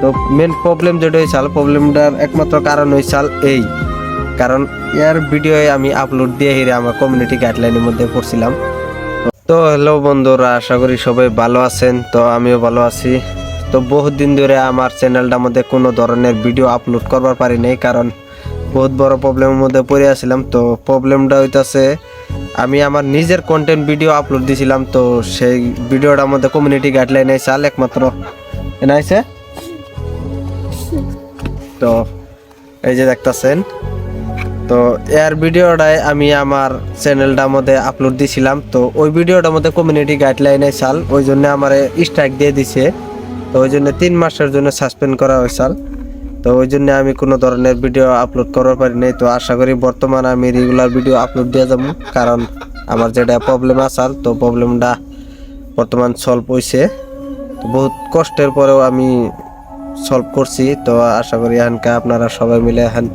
তো main problem যেটা হয়েছিল, প্রবলেমটার একমাত্র কারণ হয়েছিল এই, কারণ এর ভিডিও আমি আপলোড দিয়ে হিরে আমার কমিউনিটি গাইডলাইনের মধ্যে পড়ছিলাম। তো হ্যালো বন্ধুরা, আশা করি সবাই ভালো আছেন। তো আমিও ভালো আছি। তো বহুত দিন ধরে আমার চ্যানেলটার মধ্যে কোনো ধরনের ভিডিও আপলোড করবার পারি নাই, কারণ বহুত বড় প্রবলেমের মধ্যে পড়ে আসছিলাম। তো প্রবলেমটা হইতাছে, আমি আমার নিজের কন্টেন্ট ভিডিও আপলোড দিছিলাম, তো সেই ভিডিওটার মধ্যে কমিউনিটি গাইডলাইন চাল একমাত্র এনাইছে। তো এই যে দেখতেছেন, তো এর ভিডিওটাই আমি আমার চ্যানেলটার মধ্যে আপলোড দিছিলাম। তো ওই ভিডিওটার মধ্যে কমিউনিটি গাইডলাইনে চাল, ওই জন্য আমার স্ট্রাইক দিয়ে দিছে। তো ওই জন্য 3 মাসের জন্য সাসপেন্ড করা হয়েছিল। তো ওই জন্য আমি কোনো ধরনের ভিডিও আপলোড করতে পারি নাই। তো আশা করি বর্তমানে আমি রেগুলার ভিডিও আপলোড দিয়ে যাবো, কারণ আমার যেটা প্রবলেম আসাল, তো প্রবলেমটা বর্তমান সলভ হয়েছে। তো বহুত কষ্টের পরেও আমি সলভ করছি। তো আশা করি এখানকার আপনারা সবাই মিলে এখন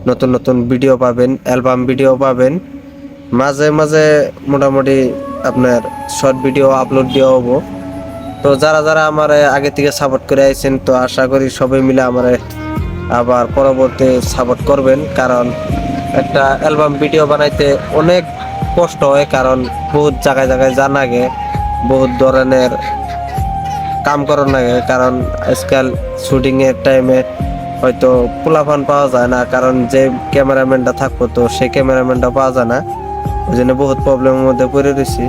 নতুন নতুন ভিডিও পাবেন, অ্যালবাম ভিডিও পাবেন, মাঝে মাঝে মোটামুটি আপনার শর্ট ভিডিও আপলোড দেওয়া হবো। তো যারা যারা আমার আগে থেকে সাপোর্ট করে আইছেন, তো আশা করি সবাই মিলে আমার আবার পরবর্তী সাপোর্ট করবেন, কারণ একটা অ্যালবাম ভিডিও বানাইতে অনেক কষ্ট হয়, কারণ বহুত জায়গায় জায়গায় জানা লাগে, বহুত ধরনের কাম করার লাগে, কারণ আজকাল শুটিংয়ের টাইমে হয়তো পোলাপান পাওয়া যায় না, কারণ যে ক্যামেরাম্যানটা থাকবো তো সেই ক্যামেরাম্যানটা পাওয়া যায় না। ওই জন্য বহুত প্রবলেমের মধ্যে পড়ে রয়েছি।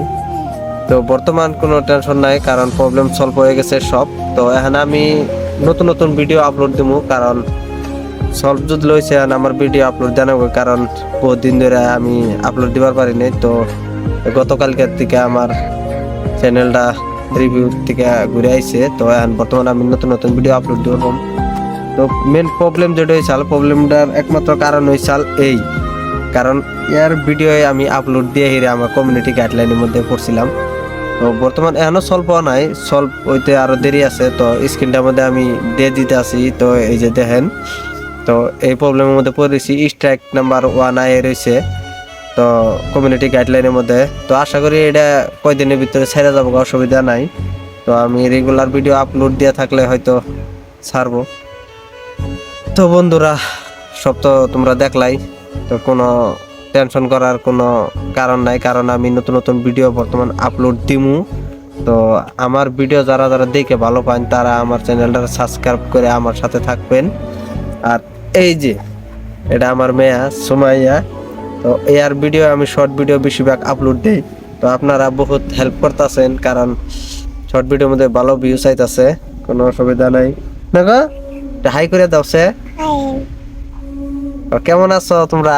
তো বর্তমান কোনো টেনশন নাই, কারণ প্রবলেম সলভ হয়ে গেছে সব। তো এখন আমি নতুন নতুন ভিডিও আপলোড দিব, কারণ সলভ যদি লইছে আমার ভিডিও আপলোড জানাবো, কারণ বহুত দিন ধরে আমি আপলোড দিবার পারিনি। তো গতকালকের থেকে আমার চ্যানেলটা রিভিউ থেকে ঘুরে আইছে। তো এখন বর্তমানে আমি নতুন নতুন ভিডিও আপলোড দিব। তো মেন প্রবলেম যেটা হয়েছিল, প্রবলেমটার একমাত্র কারণ হয়েছিল এই, কারণ এর ভিডিও আমি আপলোড দিয়ে হিরে আমার কমিউনিটি গাইডলাইনের মধ্যে পড়ছিলাম। তো বর্তমান এখনো সলভ হওয়া নাই, সলভ হইতে আরো দেরি আছে। তো স্ক্রিনটার মধ্যে আমি দিয়ে দিতে আসি, তো এই যে দেখেন, তো এই প্রবলেমের মধ্যে পড়েছি, স্ট্রাইক নাম্বার 1 আয়ে রয়েছে তো কমিউনিটি গাইডলাইনের মধ্যে। তো আশা করি এটা কয়দিনের ভিতরে ছেড়ে যাবো, অসুবিধা নাই। তো আমি রেগুলার ভিডিও আপলোড দিয়ে থাকলে হয়তো ছাড়বো। তো বন্ধুরা, সব তো তোমরা দেখলাই, তো কোনো টেনশন করার কোনো কারণ নাই, কারণ আমি নতুন নতুন ভিডিও বর্তমান আপলোড দিমু। তো আমার ভিডিও যারা যারা দেখে ভালো পান, তারা আমার চ্যানেলটা সাবস্ক্রাইব করে আমার সাথে থাকবেন। আর এই যে এটা আমার মেয়া সুমাইয়া, তো এর ভিডিও আমি শর্ট ভিডিও বেশিরভাগ আপলোড দিই। তো আপনারা বহুত হেল্প করতেছেন, কারণ শর্ট ভিডিওর মধ্যে ভালো ভিউ চাইতেছে, কোনো অসুবিধা নাই না গো। হাই করে দাও সে। কেমন আছো তোমরা?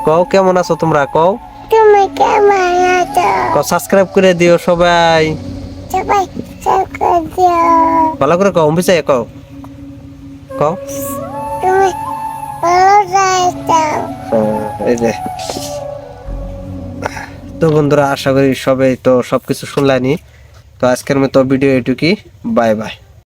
কও কেমন আছো তোমরা, কও তুমি কেমন আছো? কও সাবস্ক্রাইব করে দিও সবাই, সবাই সাবস্ক্রাইব দিও। ভালো করে কও, বুঝাই কও, কও। তুমি ভালো যাও। এই যে, তো বন্ধুরা আশা করি সবাই তো সবকিছু শুনলানি। তো আজকের মতো ভিডিও এটুকুই, বাই বাই।